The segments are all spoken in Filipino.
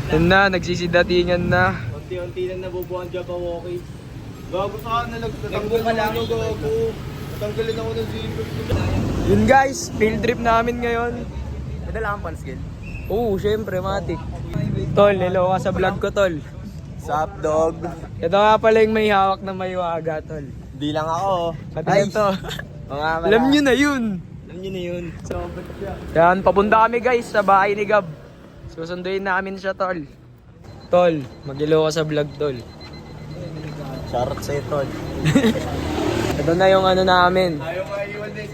Yun na, nagsisidatingan na. Unti-unti na nabubuhan Jabberwocky. Gago saan natanggal ka lang. Gago. Natanggalin ako ng zipper. Yun guys, field trip namin ngayon. Madala kang panskill. Oo, syempre, matik. Tol, hello ka sa vlog ko, tol. Sup, dog? Ito nga pala yung may hawak na maywaga, tol. Di lang ako. Pati ito. Alam nyo na yun. Alam nyo na yun. Yan, papunta kami guys sa bahay ni Gab. Susunduin namin siya, tol. Tol, mag-hello ka sa vlog, tol. Shoutout sa'yo, tol. Ito na yung ano namin.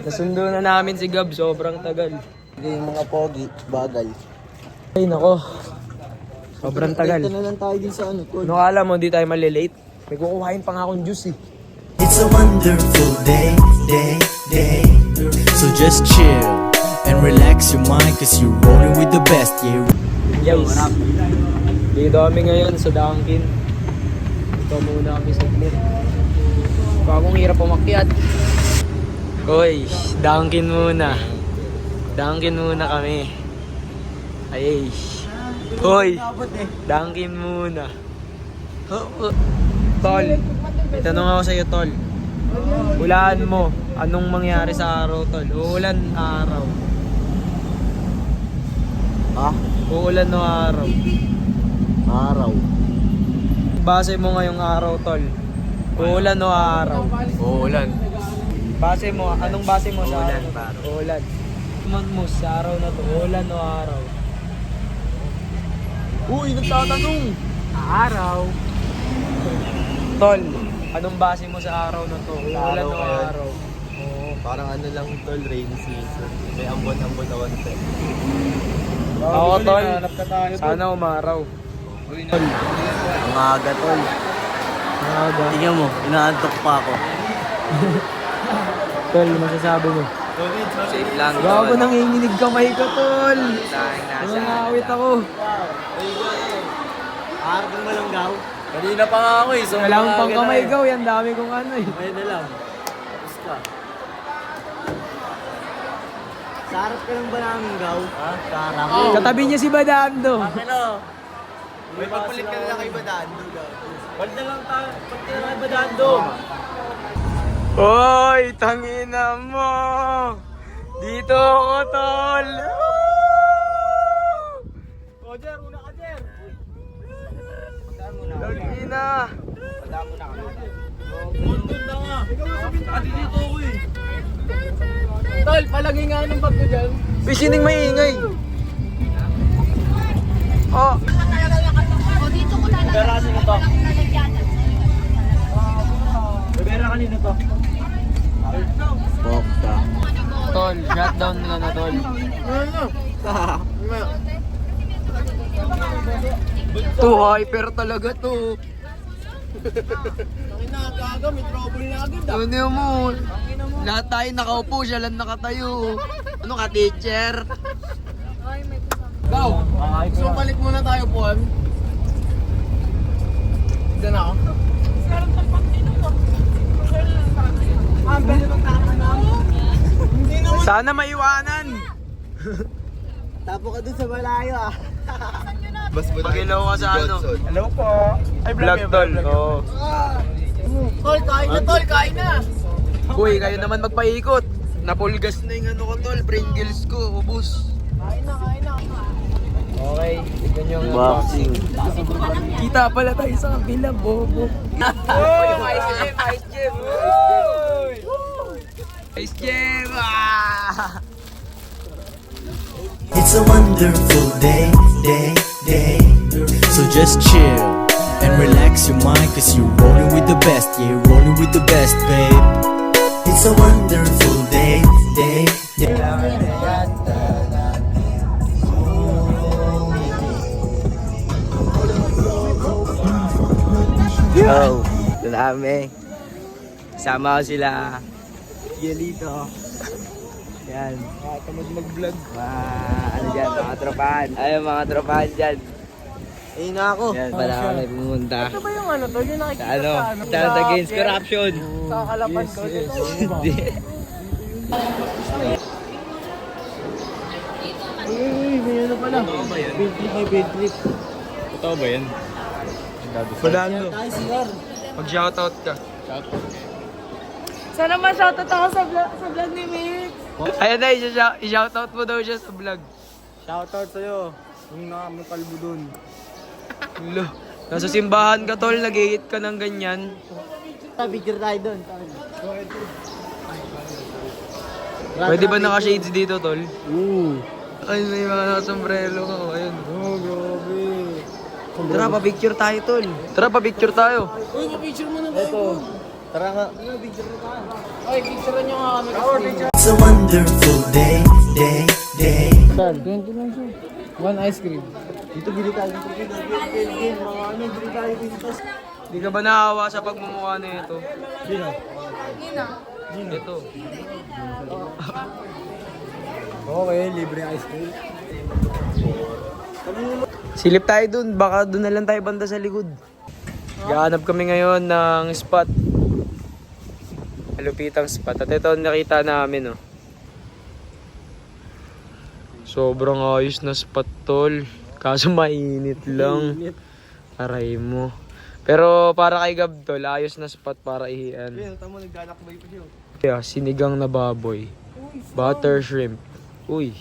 Nasundo na namin si Gab, sobrang tagal. Hindi yung mga pogi, bagal. Ay nako, sobrang tagal. Ito na lang tayo din sa ano, tol. Ano kala mo, di tayo malilate? May kukuhain pa nga akong juice eh. It's a wonderful day. So just chill and relax your mind, cause you're rolling with the best, yeah. Guys, dito kami ngayon sa Dunkin. Ito muna kami sa glit. Bagong hirap umakyat. Hoy, Dunkin muna. Dunkin muna kami. Ay, hoy, Dunkin muna. Tol, may tanong ako sa'yo, tol. Hulaan mo, anong mangyari sa araw, tol? Uulan araw. Ha? Uulan no araw. Araw. Base mo ngayong araw, tol. Uulan no araw. Uulan. Base mo, anong base mo sa Uulan, araw? paro. Uulan. Month mo sa araw na to, uulan no araw. Uy, nagtatanong! Araw. Tol, anong base mo sa araw na to? Uulan araw no ngayon. araw. Oo, parang ano lang, tol, rainy season. May ambon-ambon na konti. Ako, tol. Sana umaraw. Tol. Ang aga, tol. Aga. Tingnan mo, inaantok pa ako. Tol, masasabi mo. Safe lang, Gago nanginginig kamay ko, tol. Nangangawit ako. Araw kang malanggaw. Kanina pa nga ako eh. So Kailangan pang kamay gaw, yan dami kong ano eh. May na lang. Tapos ka. Sa harap ka lang ba namin, gaw? Ha? Sa harap? Katabi niya si Badando. Ano? May pagpalit ka na lang kay Badando, gaw. Ba't na lang tayo? Ba't ka na lang kay Badando? Hoy, tangina mo! Dito ako, tol! O, Jer, una ka, Jer! Tangina! Doon na nga! Ate dito ako eh! Tol, palagay nga ng bag ko dyan. Pisining maingay! Oh! O dito ko lalagyan. Pera kanino to? Lalagyanan. Pera kanino to? Pokta. Tol, shutdown ka na, tol. To, hyper talaga to. Gaga, may trouble na agad ah. Ano mo? Lahat tayo nakaupo, siya lang nakatayo. Ano ka, teacher? Gaw! So balik muna tayo, Paul. Diyan ako. Sana maiwanan. Tapo ka dun sa malayo ah. Pag-ilaw ka sa ano? Hello po. Ay, Vlog, tol. Oo. Tol, kain na tol, kain na. Uy, kayo naman magpaikot. Napulgas na yung ano ko, tol. Pringles ko, ubus. Kain na. Okay, tignan nyo ang unboxing. Kita pala tayo sa kabila, bobo. Oh, Ice Gem, Ice Gem. Ice Gem, ah! It's a wonderful day. So just chill and relax your mind, cause you're rolling with the best, yeah, rolling with the best, babe. It's a wonderful day. Yo, dami. Sama ko sila. Yelito. Yan. Tamad mag-vlog. Ano dyan, mga tropahan. Ayun, mga tropahan dyan. Ayun na ako. Yan, pala kami pumunta. Ano ba yung ano, tol? Yung nakikita Sa ano? sa ano? Stand against corruption. Sa kalapan ko. Hindi. Uy, may ano pala. Bed trip. Totoo ba yan? Fernando. Mag-shoutout ka. Sana ma-shoutout ako sa vlog ni Mix. Ayan na, i-shoutout mo daw siya sa vlog. Shoutout sa'yo. Yung may kalbo dun. Lo, nasa simbahan ka tol, nag-iit ka ng ganyan. Picture tayo dun. Pwede ba naka-shades dito tol? Oo. Ay, may mga nakasombrero ka. Ayun. Oh, grabe. Tara, pa-picture tayo tol. Tara, pa-picture tayo. Uy, pa-picture mo na ba? Ito. Tara nga. Ay, picturean nyo nga kami. It's a wonderful day, day, day. 20 lang siya. One ice cream. Dito bili tayo. Mga ano, bili tayo dito. Di ka ba naawa sa pagmumukha na ito? Sino? Ito. Okay, libre ice cream. Silip tayo dun, baka dun na lang tayo banda sa likod. Gahanap kami ngayon ng spot. Malupitang spot. At ito nakita namin, oh. Sobrang ayos na spot tol. Kaso mainit lang. Aray mo. Pero para kay Gab tol, ayos na spot para ihian. Ayun, tamo naglalakbay pa siya. Yeah, sinigang na baboy. Butter shrimp. Uy.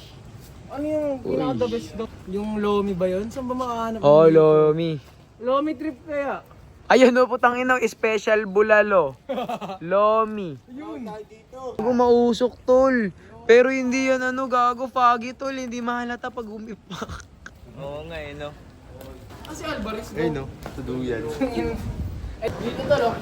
Ano yung pinaka-the best doon? Yung Lomi ba yun? Saan ba makahanap? Oh, Lomi. Lomi trip kaya? Ayun o, putang inang special bulalo. Lomi. Gago mausok tol. Pero hindi yan ano, gago foggy tol. Hindi mahalata pag umipak. Oo nga eh no. Kasi Alvarez Ay no, tuduyan. Dito tol oh.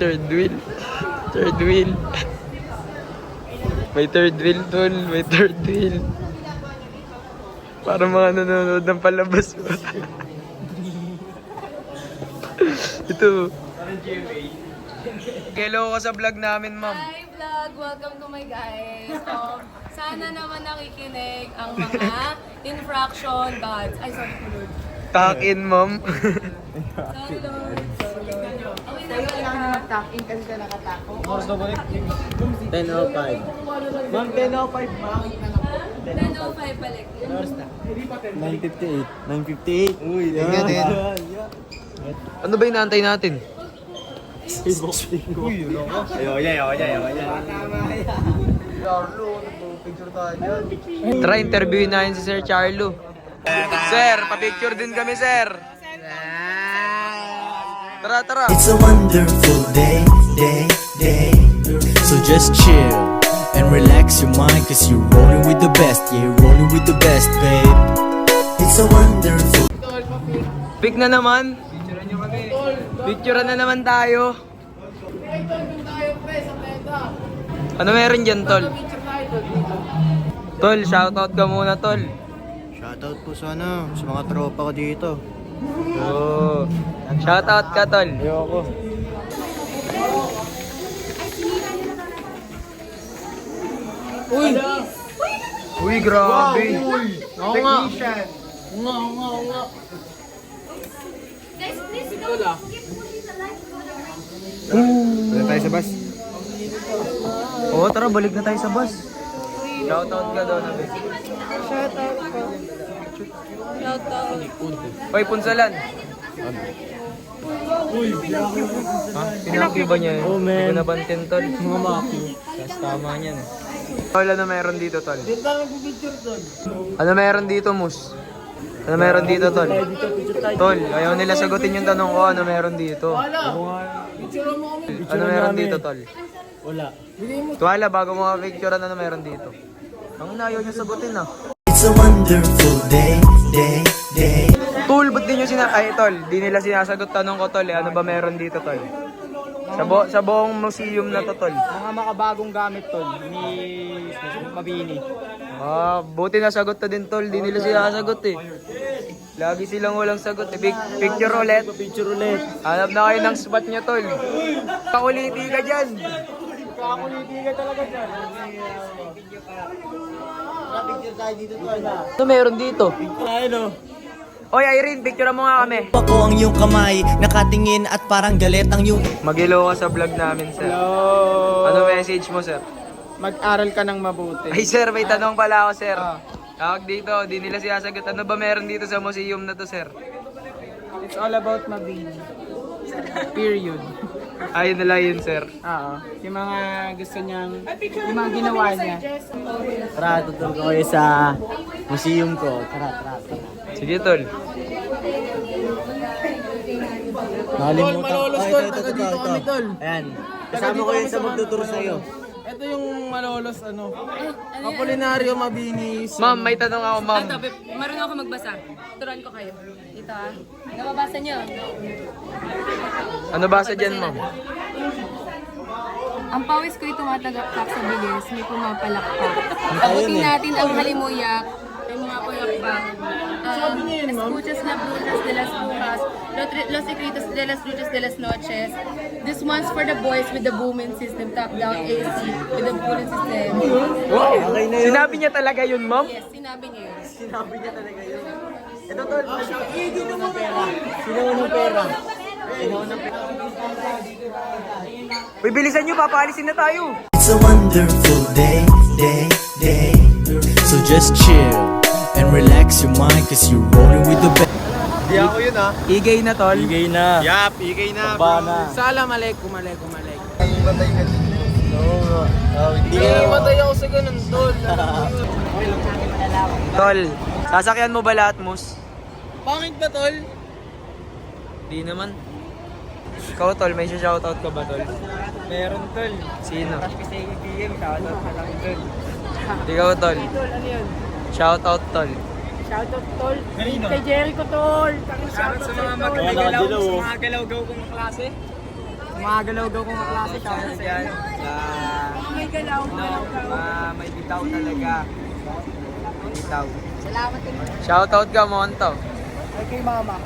Third wheel. Third wheel. May third wheel tol. May third wheel. Para mga nanonood ng palabas mo. Ito. Hello ka sa vlog namin, ma'am. Hi vlog! Welcome to my guys. Sana naman nakikinig ang mga infraction gods. Ay, sorry po Lord. Takin, ma'am. Sorry Lord. Okay na ba? 10:05. Ma'am, 10:05. Bakit na lang po? 10:05 balik. 9:58. 9:58. Uy, tingnan din. Ano ba inaantay natin? Uy, yun ako. Ayaw. Carlo, nagpo-picture tayo dyan. Tara, interviewin natin si Sir Charlo. Sir, pa-picture din kami, sir. Tara. It's a wonderful day, day, day. So just chill and relax your mind, cause you're rolling with the best. Yeah, you're rolling with the best, babe. It's a wonderful. Pick na naman. Picturean na naman tayo. Ano meron dyan, tol? Tol, shoutout ka muna, tol. Shoutout po sana sa mga tropa ko dito. Oh. Shoutout ka, tol. Ayoko. Uy, grabe. Oo nga. Oo nga. Guys, please Dito don't lang. skip po dito live. Wala tayo sa bus. Oo, tara, balik na tayo sa bus. Shoutout ka daw, nabi. Hoy, punsalan. Ha? Pinaki ba niya? Oh, man. Hindi ko nabantin, tol. Mamaki. Yes, tama niyan eh. Tol, ano meron dito, tol? Dito lang nagpipicture tol. Ano meron dito, Mus? Ano meron dito, tol? Tol, ayaw nila sagutin yung tanong ko, ano meron dito? Picture mo kami. Ano meron dito, tol? Wala. Tuwala, bago mo ka-picturean, ano meron dito? Ang ayaw niya sagutin, ah. It's a wonderful day, day, day. Tol, ba't di nyo ay, tol, di nila sinasagot tanong ko, tol, eh. Ano ba meron dito, tol? Sa buong museum na to, tol. Mga makabagong gamit tol ni Mabini. Ah, buti nasagot na din, tol. Di nila sinasagot, eh. Lagi silang walang sagot, eh. Picture ulit. Picture ulit. Hanap na kayo ng spot nyo, tol. Pakuliti ka dyan. Kakuliti ka talaga dyan. Picture tayo dito to. Ano meron dito? Picture tayo no. Oy, Irene, picture mo nga kami. Ako ang iyong kamay, nakatingin at parang galit ang iyong... Mag-hello ka sa vlog namin, sir. Hello! Ano message mo, sir? Mag-aral ka ng mabuti. Ay, sir, may tanong pala ako, sir. Tawag dito, di nila sinasagot. Ano ba meron dito sa museum na to, sir? It's all about Mabini. Period. Ayun na lang yun, sir. Oo. Yung mga gusto niyang, yung mga ginawa niya. Tara, tutulog ko kayo sa museum ko. Tara. Sige, tol. Nakalimutan. Malolos, tol. Taga dito kami, tol. Ayan. Kasama ko yun sa magtuturo sa'yo. Ito yung malolos, Apolinario Mabinis. Ma'am, may tanong ako, ma'am. Ito, marunong ako magbasa. Turuan ko kayo. Ito ah. Nababasa niyo. Ano ba sa dyan, ma'am? Ang pawis ko'y tumatagaktak sa bilis, may pumapalakpak. Abutin natin ang halimuyak, may mga puyakpak. Escuchas na brutas de las brujas, los secretos de las brujas de las noches. This one's for the boys with the booming system, top-down AC, with the booming system. Okay na yun. Sinabi niya talaga yun, ma'am? Yes, sinabi niya yun. Sinabi niya talaga yun. Ito tol, sino ng pera? Sino ng pera? Uy, bilisan nyo, papaalisin na tayo. It's a wonderful day. So just chill and relax your mind, cause you're rolling with the best. Di ako yun ah. Igay na, tol. Igay na. Yap, igay na. Pabana. Salam alaikum. Matay ka dito. Oo. Hindi Matay ako sa ganun, tol. Tol, sasakyan mo ba lahat, Mus? Pangit ba, tol? Di naman. Ikaw, tol, may shoutout ka ba, tol? Meron, tol. Sino? Kasi ibigay, shoutout ka lang, tol. Ikaw, tol. Tol, ano yun? Shoutout, tol. Shoutout, tol. Kay Jericho, tol. Shoutout sa mga magagalaw, sa mga galaw-gaw kong klase. Mga galaw-gaw kong klase, shoutout sa inyo. May galaw. May bitaw talaga. Bitaw. Salamat din. Shoutout ka, Monto. Ay, kay mama.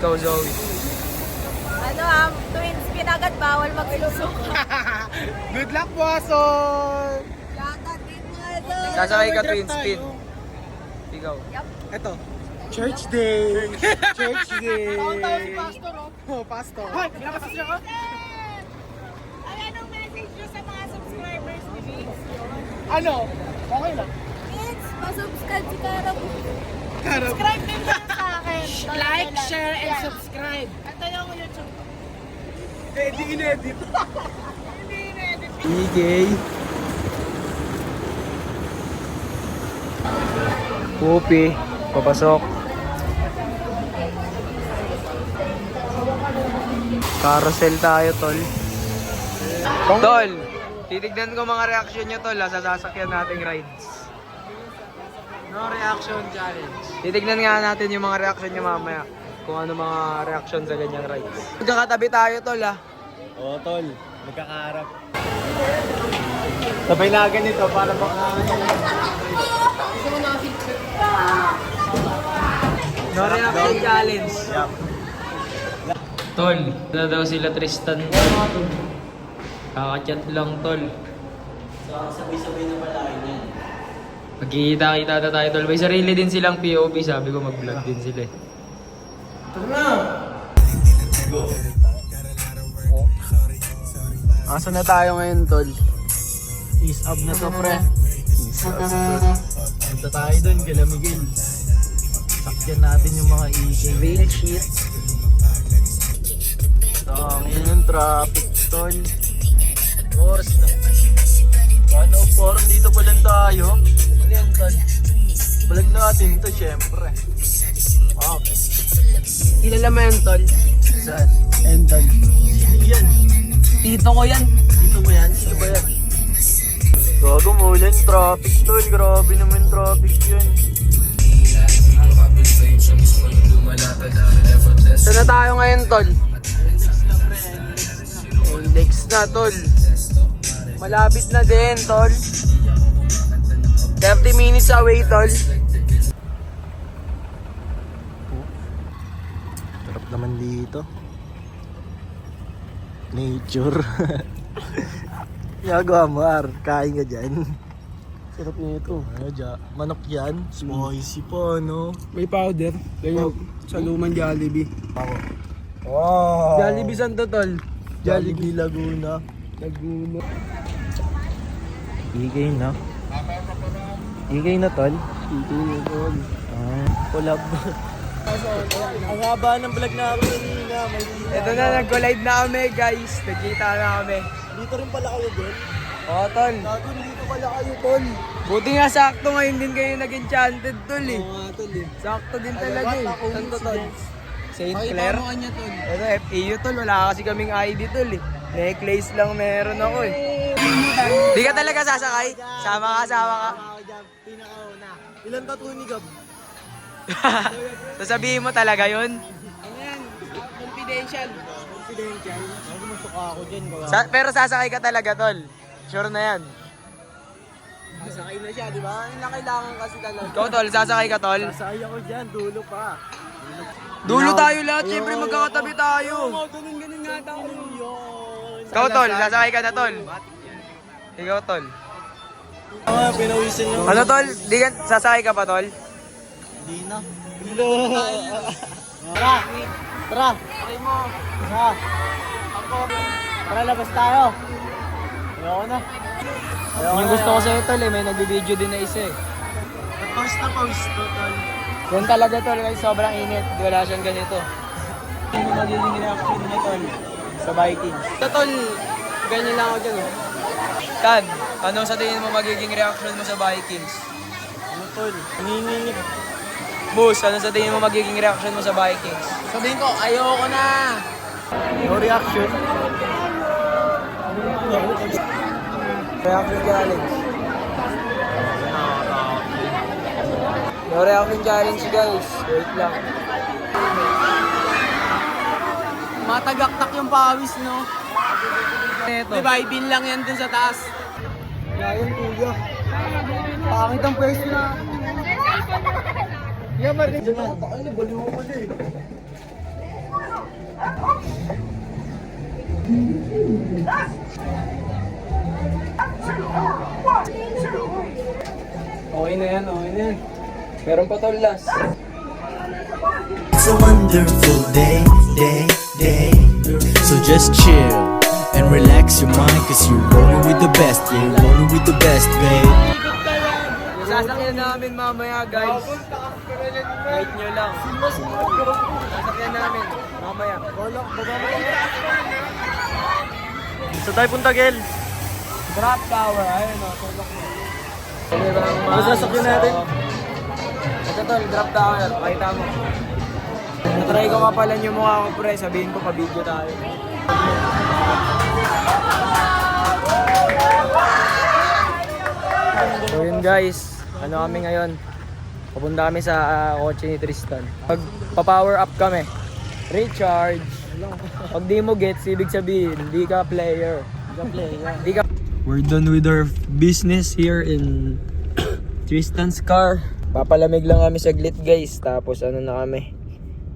Ikaw, Zoe. Twins, kinagat bawal magsusok. Good luck, Boson! Sasakay ka, twin spin. Ikaw. Eto. Church Day! Church Day! Si Pastor, oh. Pastor. Hoy, pinapasas niya ka? Anong message nyo sa mga subscribers ni Vince? Ano? Okay lang. Vince, pasubscribe si Karab. Karab. Subscribe din lang sa akin. Like, share, and subscribe. Ito yung YouTube. Di in-edit. Hindi in-edit. Igay. Pupi. Papasok. Carousel tayo, tol. Tol, titignan ko mga reaction nyo, tol, sa sasakyan nating rides. No reaction challenge. Titignan nga natin yung mga reaction nyo mamaya. Kung ano mga reaction sa ganyang rides. Magkakatabi tayo, tol, ah. Oo, tol. Magkakaharap. Sabay na ganito para baka... No reaction challenge. Yap. Tol, na daw sila Tristan. Kakachat lang, tol. Sabay-sabay na pala yan. Magkikita-kita na tayo, tol. May sarili din silang POV. Sabi ko mag-vlog din sila. Asa na tayo ngayon, tol? Ease up na to, pre. Punta tayo dun, kala Miguel. Sakyan natin yung mga issue. Real shit. Tangin yung traffic, tol. Oras na. Ano, parang dito pa lang tayo. Ano yan, tol? Balag natin to, syempre. Okay. Kilala mo yan, tol? Saan? And tol. Yan. Tito ko yan. Dito mo yan? Sino ba yan? Gago mo ulan, traffic, tol. Grabe naman traffic yan. Saan na tayo ngayon, tol? Index na, tol. Malapit na din, tol. 30 minutes away, tol. Sarap naman dito. Nature. Gagawa mo, Ar. Kain ka dyan. Sarap nito. Manok yan. Spicy pa, no? May powder. Ganyan. Sa lumang Jollibee. Wow! Jollibee Santo Tol. Jollibee Laguna. Laguna. Igay na. Igay na, tol. Ito na Tol. Collab. Ang haba ng vlog namin kanina. Ito na, nag-collide na kami guys. Nagkita na kami. Dito rin pala kayo, Del. Oo, tol. Gago, dito pala kayo, tol. Buti nga sakto ngayon din kayo nag-enchanted, tol eh. Oo nga, tol eh. Sakto din talaga eh. Santo, tol. St. Pakita Clair. mo kanya Tol. Ito, FAU, tol. Wala kasi kaming ID, tol eh. Necklace lang meron ako eh. Di ka talaga sasakay? Sama ka. Ako dyan, pinakauna. Ilan tattoo ni Gab? Sasabihin mo talaga yun? Ano yan? Confidential. Confidential. Ako masuka ako dyan. Pero sasakay ka talaga, tol. Sure na yan. Masakay na siya, di ba? Yun lang kailangan kasi talaga. Ikaw, tol. Sasakay ka, tol. Sasakay ako dyan, dulo pa. Dulo tayo lahat. Siyempre magkakatabi tayo. Ganun nga daw. Ikaw, tol. Sasakay ka na, tol. Ikaw, tol. Pinawisin nyo. Ano, tol? Di ka, sasakay ka pa, tol? Hindi na. Tara! Tara! Tara! Tara, labas tayo. Ayoko na. Yung gusto ko sa'yo, tol, eh. May nagbibideo din na isa, eh. Pause na pause to, tol. Yan talaga, tol. Kasi sobrang init. Di wala siyang ganito. Ano magiging reaction niya Tol? Sa Vikings. Sa Tol, ganyan lang ako dyan. Oh. Tan, ano sa tingin mo magiging reaction mo sa Vikings? Ano, tol? Nanginginig. Boss, ano sa tingin mo magiging reaction mo sa Vikings? Sabihin ko, ayoko na. No reaction. Reaction challenge. No reaction challenge, guys. Wait lang. Matagaktak yung pawis, no? Ito. Diba, ibin lang yan dun sa taas. Ngayon, kuya. Pangit ang pwesto na. Kaya marinig dyan na. Ano, baliw ko pala eh. Okay na yan, okay na yan. Meron pa tol last. It's a wonderful day. So just chill and relax your mind, cause you're rolling with the best. Yeah, you're rolling with the best, babe. Sasakyan namin mamaya, guys. Wait nyo lang. Sasakyan namin mamaya. Sa tayo punta, Gel. Drop tower, ayun o. Tulok mo. Diba, Ano sasakyan natin? Ito tol, drop tower. Pakita mo. Natry ko kapalan yung mukha ko, pre. Sabihin ko, pa-video tayo. So yun guys, ano kami ngayon? Pupunta kami sa kotse ni Tristan. Pag-power up kami, recharge. Pag di mo gets, ibig sabihin, di ka player. Di ka. We're done with our business here in Tristan's car. Papalamig lang kami saglit guys, tapos ano na kami.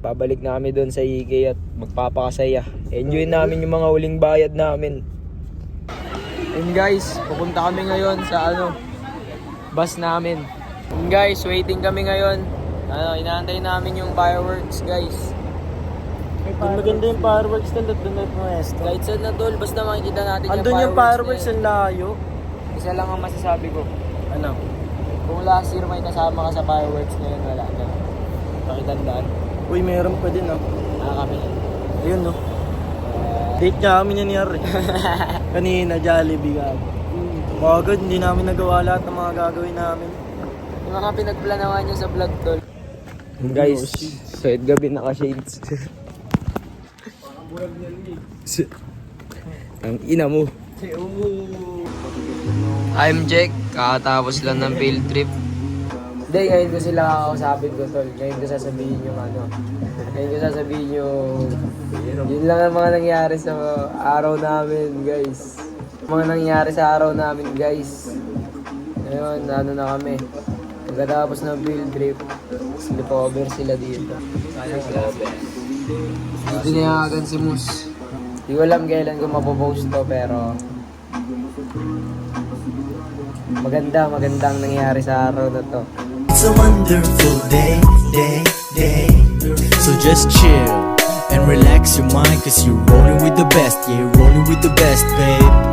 Babalik na kami doon sa Higay at magpapakasaya. Enjoy namin yung mga huling bayad namin. And guys, pupunta kami ngayon sa bus namin. And guys, waiting kami ngayon. Inaantay namin yung fireworks guys. Maganda yung fireworks na doon at Nuesto. Kahit saan na tol, basta makikita natin Andun yung fireworks, ang layo. Isa lang ang masasabi ko. Ano? Kung last year may kasama ka sa fireworks ngayon, wala na. Pakitandaan. Uy, meron pa din, oh. Kami. Ayun, no. Date niya kami niya ni Harry. Kanina, Jollibee ka. Bagod, hindi namin nagawa lahat ng mga gagawin namin. Yung mga pinagplanawan niyo sa vlog tol. Guys, kahit gabi naka-shades. Ang ina mo. I'm Jack, kakatapos lang ng field trip. Hindi, ngayon ko sila kakausapin ko tol. Ngayon ko sasabihin yung Ngayon ko sasabihin yung yun lang ang mga nangyari sa araw namin guys. Mga nangyari sa araw namin guys. Ngayon, na kami. Pagkatapos ng field trip, sleepover sila dito. Dito niyagan si Mus. Di ko alam kailan ko mapopost to pero magandang nangyari sa araw na to. It's a wonderful day, day, day. So just chill and relax your mind, cause you're rolling with the best. Yeah, rolling with the best, babe.